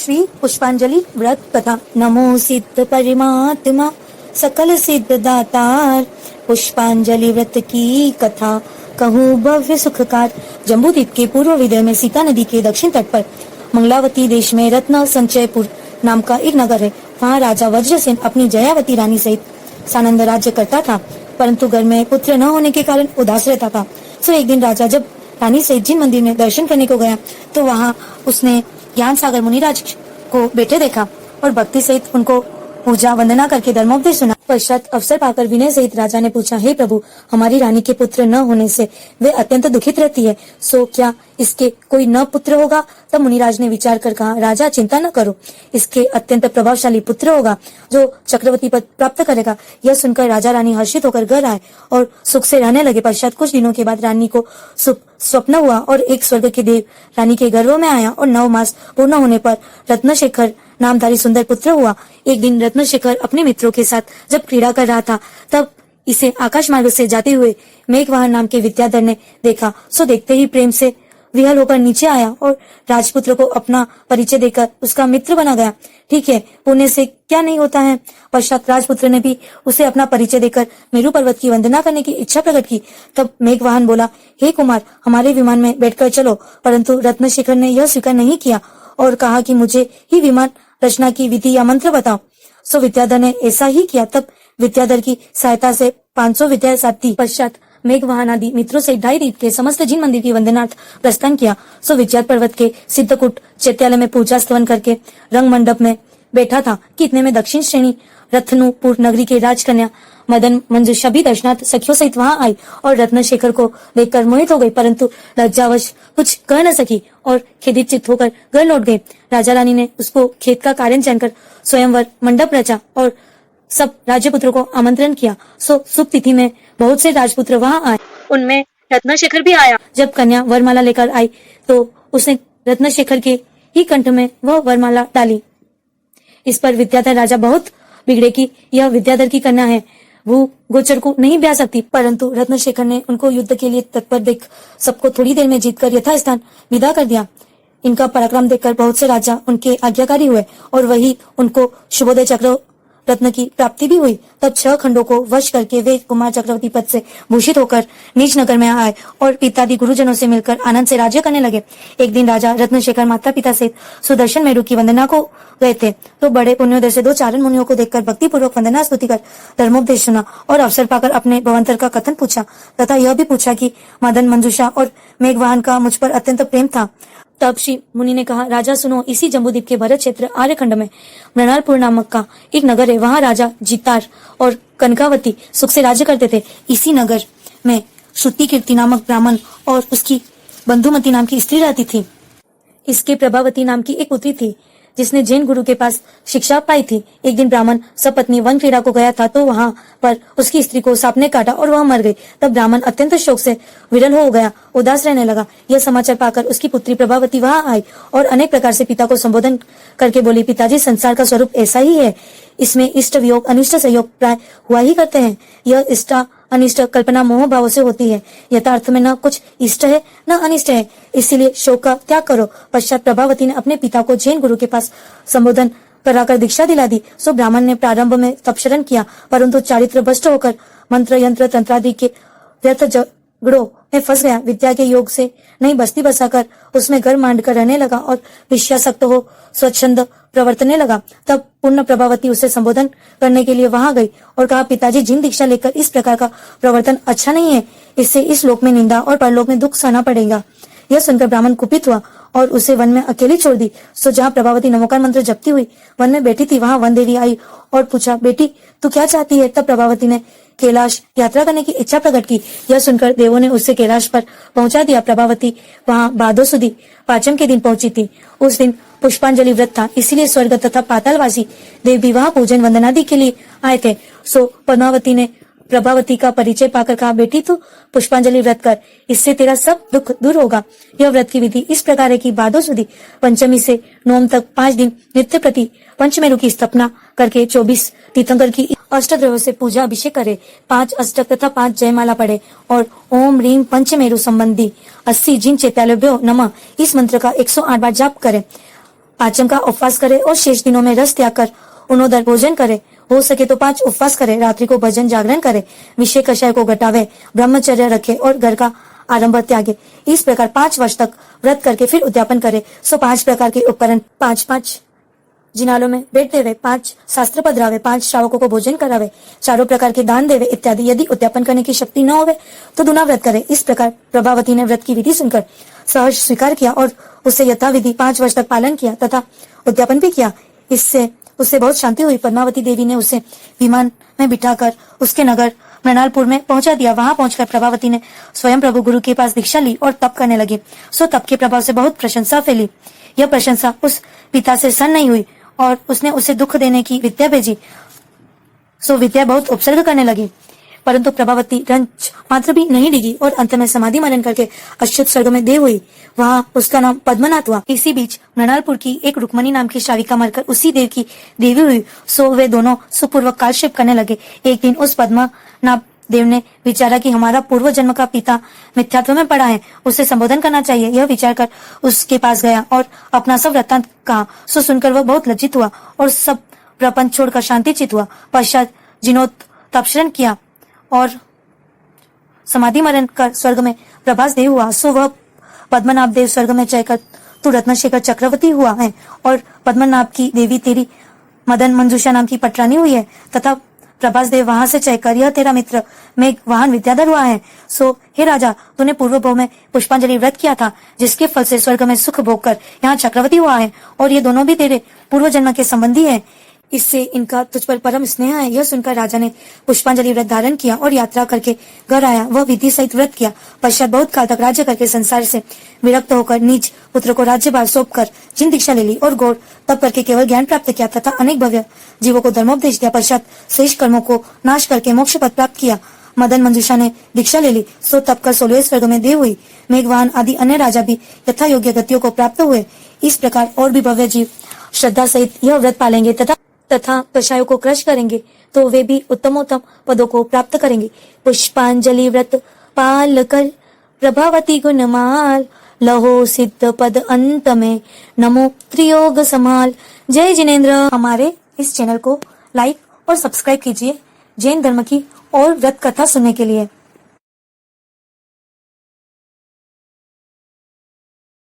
श्री पुष्पांजलि व्रत कथा। नमो सिद्ध परमात्मा सकल सिद्ध दातार, पुष्पांजलि व्रत की कथा कहूँ भव्य सुखकार। जम्बूद्वीप के पूर्व विदय में सीता नदी के दक्षिण तट पर मंगलावती देश में रत्न संचयपुर नाम का एक नगर है। वहाँ राजा वज्रसेन अपनी जयावती रानी सहित सानंद राज्य करता था, परंतु घर में पुत्र न होने के कारण उदास रहता था। सो एक दिन राजा जब रानी सहित जिन मंदिर में दर्शन करने को गया तो वहाँ उसने ज्ञान सागर मुनिराज को बैठे देखा और भक्ति सहित उनको पूजा वंदना करके धर्मोपदेश सुना। पश्चात अवसर पाकर विनय सहित राजा ने पूछा, हे प्रभु, हमारी रानी के पुत्र न होने से वे अत्यंत दुखित रहती है, सो क्या इसके कोई न पुत्र होगा? तब मुनिराज ने विचार कर कहा, राजा चिंता न करो, इसके अत्यंत प्रभावशाली पुत्र होगा जो चक्रवर्ती पद प्राप्त करेगा। यह सुनकर राजा रानी हर्षित होकर घर आए और सुख से रहने लगे। पश्चात कुछ दिनों के बाद रानी को स्वप्न हुआ और एक स्वर्ग के देव रानी के गर्भ में आया और 9 मास पूर्ण होने पर रत्नशेखर नामधारी सुंदर पुत्र हुआ। एक दिन रत्नशेखर अपने मित्रों के साथ जब क्रीड़ा कर रहा था, तब इसे आकाश मार्ग से जाते हुए मेघवाहन नाम के विद्याधर ने देखा। सो देखते ही प्रेम से विहल होकर नीचे आया और राजपुत्र को अपना परिचय देकर उसका मित्र बना गया। ठीक है, पुण्य से क्या नहीं होता है। पश्चात राजपुत्र ने भी उसे अपना परिचय देकर मेरु पर्वत की वंदना करने की इच्छा प्रकट की। तब मेघवाहन बोला, हे कुमार, हमारे विमान में बैठकर चलो। परंतु रत्नशेखर ने यह स्वीकार नहीं किया और कहा कि मुझे ही विमान रचना की विधि या मंत्र बताओ। सो विद्याधर ने ऐसा ही किया। तब विद्याधर की सहायता से 500 विद्या साधी। पश्चात मेघवाहन आदि मित्रों से 2.5 दिन के समस्त जिन मंदिर की वंदनार्थ प्रस्थान किया। सो विद्याधर पर्वत के सिद्धकूट चैत्यालय में पूजा स्तवन करके रंग मंडप में बैठा था कि इतने में दक्षिण श्रेणी रत्नपुर नगरी के राजकन्या मदन मंजूषा भी दर्शनार्थ सखियों सहित वहां आई और रत्नशेखर को देखकर मोहित हो गई, परंतु लज्जावश कुछ कह न सकी और खेदित चित्त होकर घर लौट गए। राजा रानी ने उसको खेत का कारण जानकर स्वयंवर मंडप रचा और सब राजपुत्रों को आमंत्रण किया। सो शुभ तिथि में बहुत से राजपुत्र वहां आए, उनमें रत्नशेखर भी आया। जब कन्या वरमाला लेकर आई तो उसने रत्नशेखर के ही कंठ में वह वरमाला डाली। इस पर विद्याधर राजा बहुत बिगड़े कि यह विद्याधर की कन्या है, वो गोचर को नहीं ब्याह सकती। परंतु रत्नशेखर ने उनको युद्ध के लिए तत्पर देख सबको थोड़ी देर में जीतकर यथास्थान विदा कर दिया। इनका पराक्रम देखकर बहुत से राजा उनके आज्ञाकारी हुए और वही उनको शुभोदय चक्र रत्न की प्राप्ति भी हुई। तब 6 खंडों को वश करके वे कुमार चक्रवर्ती पद से भूषित होकर नीच नगर में आए और पितादि गुरुजनों से मिलकर आनंद से राज्य करने लगे। एक दिन राजा रत्नशेखर माता पिता से सुदर्शन मेरु की वंदना को गए थे तो बड़े पुण्योदय से 2 चारण मुनियों को देखकर भक्ति पूर्वक वंदना स्तुति कर धर्मोपदेश सुना और अवसर पाकर अपने भवंतर का कथन पूछा तथा यह भी पूछा कि मदन मंजूषा और मेघवाहन का मुझ पर अत्यंत प्रेम था। तब श्री मुनि ने कहा, राजा सुनो, इसी जम्बूद्वीप के भरत क्षेत्र आर्यखंड में मृणालपुर नामक का एक नगर है। वहाँ राजा जितार और कनकावती सुख से राज्य करते थे। इसी नगर में श्रुति कीर्ति नामक ब्राह्मण और उसकी बंधुमती नाम की स्त्री रहती थी। इसके प्रभावती नाम की एक पुत्री थी जिसने जैन गुरु के पास शिक्षा पाई थी। एक दिन ब्राह्मण सपत्नी वन क्रीड़ा को गया था तो वहां पर उसकी स्त्री को सांप ने काटा और वह मर गई। तब ब्राह्मण अत्यंत शोक से विरल हो गया, उदास रहने लगा। यह समाचार पाकर उसकी पुत्री प्रभावती वहां आई और अनेक प्रकार से पिता को संबोधन करके बोली, पिताजी, संसार का स्वरूप ऐसा ही है, इसमें इष्ट वियोग अनिष्ट संयोग प्राय हुआ ही करते हैं। यह इष्ट अनिष्ट कल्पना मोह भाव से होती है, यथार्थ में न कुछ इष्ट है न अनिष्ट है, इसीलिए शोक का त्याग करो। पश्चात प्रभावती ने अपने पिता को जैन गुरु के पास संबोधन कराकर दीक्षा दिला दी। सो ब्राह्मण ने प्रारंभ में तपशरण किया, परंतु चारित्र भ्रष्ट होकर मंत्र यंत्र तंत्रादि के व्यर्थ झगड़ों में फंस गया। विद्या के योग से नई बस्ती बसाकर उसमें घर मांड कर रहने लगा और विषयासक्त हो स्वच्छंद प्रवर्तने लगा। तब पूर्ण प्रभावती उसे संबोधन करने के लिए वहां गई और कहा, पिताजी, जिन दीक्षा लेकर इस प्रकार का प्रवर्तन अच्छा नहीं है, इससे इस लोक में निंदा और परलोक में दुख सहना पड़ेगा। यह सुनकर ब्राह्मण कुपित हुआ और उसे वन में अकेली छोड़ दी। सो जहाँ प्रभावती नमोकार मंत्र जपती हुई वन में बैठी थी, वहां वन देवी आई और पूछा, बेटी, तू क्या चाहती है? तब प्रभावती ने कैलाश यात्रा करने की इच्छा प्रकट की। यह सुनकर देवों ने उसे कैलाश पर पहुंचा दिया। प्रभावती वहां भादो सुदी पाचम के दिन पहुंची थी। उस दिन पुष्पांजलि व्रत था, इसीलिए स्वर्ग तथा पातालवासी देव भी वहां पूजन वंदनादि के लिए आए थे। सो पद्मावती ने प्रभावती का परिचय पाकर कहा, बेटी, तू पुष्पांजलि व्रत कर, इससे तेरा सब दुख दूर होगा। यह व्रत की विधि इस प्रकार है कि भादो सुदी पंचमी से नवम तक 5 दिन नित्य प्रति पंचमेरु की स्थापना करके 24 तीर्थंकर की अष्टद्रव्यों से पूजा अभिषेक करे, 5 अष्टक तथा 5 जयमाला पढ़े और ओम ह्रीम पंचमेरु संबंधी 80 जिन चैत्यालभ्यो नमः इस मंत्र का 108 बार जाप करे। पाचम का उपवास करे और शेष दिनों में रस त्याग कर उन्नोदर भोजन करे। हो सके तो 5 उपवास करे, रात्रि को भजन जागरण करे, विषय कषाय को घटावे, ब्रह्मचर्य रखे और घर का आरंभ त्यागे। इस प्रकार 5 वर्ष तक व्रत करके फिर उद्यापन करे। 5 प्रकार के उपकरण, 5 जिनालों में बैठ देवे, 5 शास्त्र पधरावे, 5 श्रावकों को भोजन करावे, 4 प्रकार के दान देवे इत्यादि। यदि उद्यापन करने की शक्ति न होवे तो दुना व्रत करे। इस प्रकार प्रभावती ने व्रत की विधि सुनकर सहर्ष स्वीकार किया और उससे यथाविधि 5 वर्ष तक पालन किया तथा उद्यापन भी किया। इससे उससे बहुत शांति हुई। पद्मावती देवी ने उसे विमान में बिठाकर उसके नगर मृणालपुर में पहुंचा दिया। वहां पहुंचकर प्रभावती ने स्वयं प्रभु गुरु के पास दीक्षा ली और तप करने लगी। तप के प्रभाव से बहुत प्रशंसा फैली। यह प्रशंसा उस पिता से सहन नहीं हुई और उसने उसे दुख देने की विद्या भेजी। विद्या बहुत उपसर्ग करने लगी, परंतु प्रभावती रंच मात्र भी नहीं डिगी और अंत में समाधि मनन करके अच्युत स्वर्ग में देव हुई। वहां उसका नाम पद्मनाथ हुआ। इसी बीच मृणालपुर की एक रुक्मणी नाम की श्राविका मरकर उसी देव की देवी हुई। वे दोनों सुपूर्वक कालक्षेप करने लगे। एक दिन उस पद्मनाथ देव ने विचारा कि हमारा पूर्व जन्म का पिता मिथ्यात्व में पड़ा है, उसे संबोधन करना चाहिए। यह विचार कर उसके पास गया और अपना सब वृत्तांत कहा। सुनकर वह बहुत लज्जित हुआ और सब प्रपंच छोड़कर शांति चित हुआ। पश्चात जिनोत्तप्सरण किया और समाधि मरण कर स्वर्ग में प्रभास देव हुआ। वह पद्मनाभ देव स्वर्ग में चढ़कर तू रत्नशेखर चक्रवर्ती हुआ है और पद्मनाभ की देवी तेरी मदन मंजूषा नाम की पटरानी हुई है तथा प्रभास देव वहां से चढ़कर यह तेरा मित्र मेघ वाहन विद्याधर हुआ है। हे राजा, तूने पूर्व भव में पुष्पांजलि व्रत किया था, जिसके फल से स्वर्ग में सुख भोग कर यहाँ चक्रवर्ती हुआ है और ये दोनों भी तेरे पूर्व जन्म के संबंधी है। इससे इनका तुझ पर परम स्नेह है। यह सुनकर राजा ने पुष्पांजलि व्रत धारण किया और यात्रा करके घर आया। वह विधि सहित व्रत किया। पश्चात बहुत काल तक राज्य करके संसार से विरक्त होकर निज पुत्र को राज्यभार सौंप कर जिन दीक्षा ले ली और गौर तब करके केवल ज्ञान प्राप्त किया तथा अनेक भव्य जीवों को धर्मोपदेश दिया। पश्चात शेष कर्मों को नाश करके मोक्ष पद प्राप्त किया। मदन मंजूषा ने दीक्षा ले ली। तब कर 16वें स्वर्ग में देव हुई। मेघवाहन आदि अन्य राजा भी यथा योग्य गतियों को प्राप्त हुए। इस प्रकार और भी भव्य जीव श्रद्धा सहित यह व्रत पालेंगे तथा कषायों को क्रश करेंगे तो वे भी उत्तमोत्तम पदों को प्राप्त करेंगे। पुष्पांजलि व्रत पाल कर प्रभावती गुणमाल, लहो सिद्ध पद अंत में, नमो त्रियोग समाल। जय जिनेन्द्र। हमारे इस चैनल को लाइक और सब्सक्राइब कीजिए जैन धर्म की और व्रत कथा सुनने के लिए।